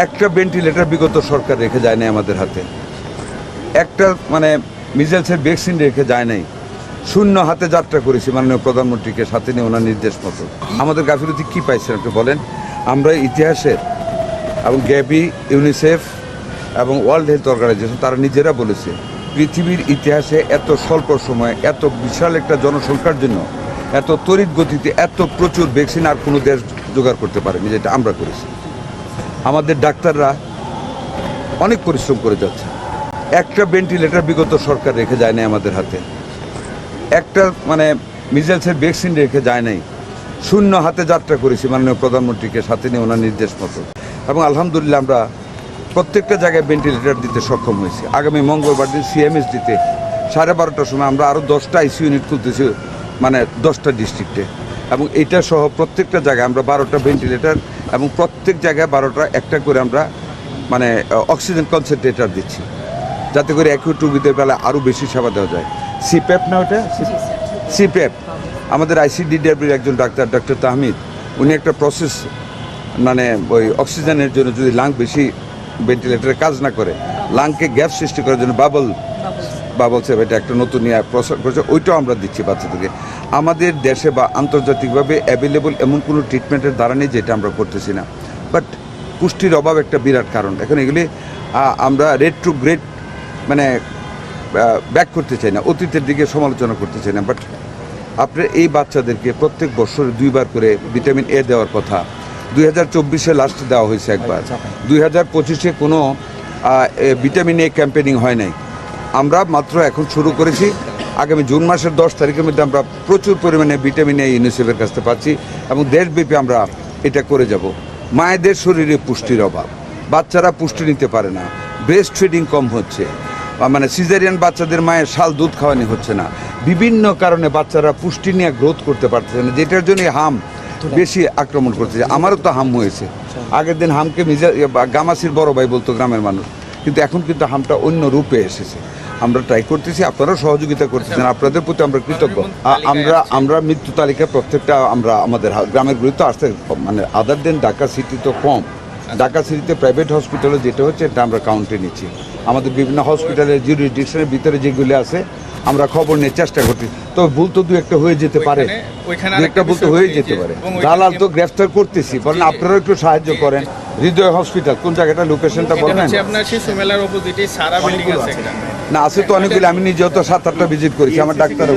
একটা ভেন্টিলেটর বিগত সরকার রেখে যায় নাই আমাদের হাতে, একটা মিজেলসের ভ্যাকসিন রেখে যায় নাই। শূন্য হাতে যাত্রা করেছি মাননীয় প্রধানমন্ত্রীকে সাথে নিয়ে ওনার নির্দেশ মতো। আমাদের গাফিলতি কী পাইছেন একটু বলেন? আমরা ইতিহাসের এবং গ্যাবি, ইউনিসেফ এবং ওয়ার্ল্ড হেলথ অর্গানাইজেশন তারা নিজেরা বলেছে পৃথিবীর ইতিহাসে এত স্বল্প সময়ে এত বিশাল একটা জনসংখ্যার জন্য এত তড়িৎ গতিতে এত প্রচুর ভ্যাকসিন আর কোনো দেশ জোগাড় করতে পারেনি, যেটা আমরা করেছি। আমাদের ডাক্তাররা অনেক পরিশ্রম করে যাচ্ছে। একটা ভেন্টিলেটর বিগত সরকার রেখে যায় নাই আমাদের হাতে, একটা মিজেলসের ভ্যাকসিন রেখে যায় নাই। শূন্য হাতে যাত্রা করেছি মাননীয় প্রধানমন্ত্রীকে সাথে নিয়ে ওনার নির্দেশ মতো, এবং আলহামদুলিল্লাহ আমরা প্রত্যেকটা জায়গায় ভেন্টিলেটর দিতে সক্ষম হয়েছি। আগামী মঙ্গলবার দিন সিএমএস দিতে 12:30টার সময় আমরা আরও 10টা আইসিইউ ইউনিট খুলতেছি 10টা ডিস্ট্রিক্টে, এবং এটা সহ প্রত্যেকটা জায়গায় আমরা 12টা ভেন্টিলেটর এবং প্রত্যেক জায়গায় 12টা একটা করে আমরা অক্সিজেন কনসেন্ট্রেটর দিচ্ছি, যাতে করে অ্যাকিউট রোগীদের বেলায় আরও বেশি সেবা দেওয়া যায়। সিপ্যাপ না ওটা সিপ্যাপ আমাদের আইসিডিডব্লিউর একজন ডক্টর তাহমিদ, উনি একটা প্রসেস ওই অক্সিজেনের জন্য যদি লাং বেশি ভেন্টিলেটরে কাজ না করে লাংকে গ্যাপ সৃষ্টি করার জন্য বাবল সেভ এটা একটা নতুন প্রসার করেছে, ওইটাও আমরা দিচ্ছি বাচ্চাদেরকে। আমাদের দেশে বা আন্তর্জাতিকভাবে অ্যাভেলেবল এমন কোনো ট্রিটমেন্টের দ্বারা নেই যেটা আমরা করতেছি না, বাট পুষ্টির অভাব একটা বিরাট কারণ। এখন এগুলি আমরা রেট্রোগ্রেড ব্যাক করতে চাই না, অতীতের দিকে সমালোচনা করতে চাই না, বাট আপনার এই বাচ্চাদেরকে প্রত্যেক বছরে 2বার করে ভিটামিন এ দেওয়ার কথা। 2024-এ লাস্ট দেওয়া হয়েছে একবার, 2025-এ কোনো ভিটামিন এ ক্যাম্পেনিং হয় নাই। আমরা মাত্র এখন শুরু করেছি। আগামী জুন মাসের 10 তারিখের মধ্যে আমরা প্রচুর পরিমাণে ভিটামিন এ ইউনিসেফের কাছ থেকে পাচ্ছি, এবং দেশব্যাপী আমরা এটা করে যাব। মায়েদের শরীরে পুষ্টির অভাব, বাচ্চারা পুষ্টি নিতে পারে না, ব্রেস্ট ফিডিং কম হচ্ছে, সিজারিয়ান বাচ্চাদের মায়ের শাল দুধ খাওয়ানো হচ্ছে না, বিভিন্ন কারণে বাচ্চারা পুষ্টি নিয়ে গ্রোথ করতে পারছে না, যেটার জন্য হাম বেশি আক্রমণ করতেছে। আমারও তো হাম হয়েছে। আগের দিন হামকে গামাসির বড় ভাই বলতো গ্রামের মানুষ, কিন্তু এখন কিন্তু হামটা অন্য রূপে এসেছে। আমরা ট্রাই করতেছি, আপনারাও সহযোগিতা করতেছেন, আপনাদের প্রতি আমরা কৃতজ্ঞ। আমরা মৃত্যু তালিকা প্রত্যেকটা আমাদের গ্রামের গুলিতে আসতে আদার দেন ঢাকা সিটি তো কম। ঢাকা সিটিতে প্রাইভেট হসপিটালে যেটা হচ্ছে এটা আমরা কাউন্টে নিচ্ছি। আমাদের বিভিন্ন হসপিটালের জুরিডিকশনের ভিতরে যেগুলি আছে আমরা খবর নিয়ে চেষ্টা করছি, তবে ভুল তো দু একটা হয়ে যেতে পারে, দালাল তো গ্রেফতার করতেছি। বলেন আপনারাও একটু সাহায্য করেন। হৃদয় হসপিটাল কোন জায়গাটা, লোকেশনটা বলবেন? না, আছে তো অনেকগুলি, আমি নিজেও তো 7-8টা ভিজিট করেছি, আমার ডাক্তার।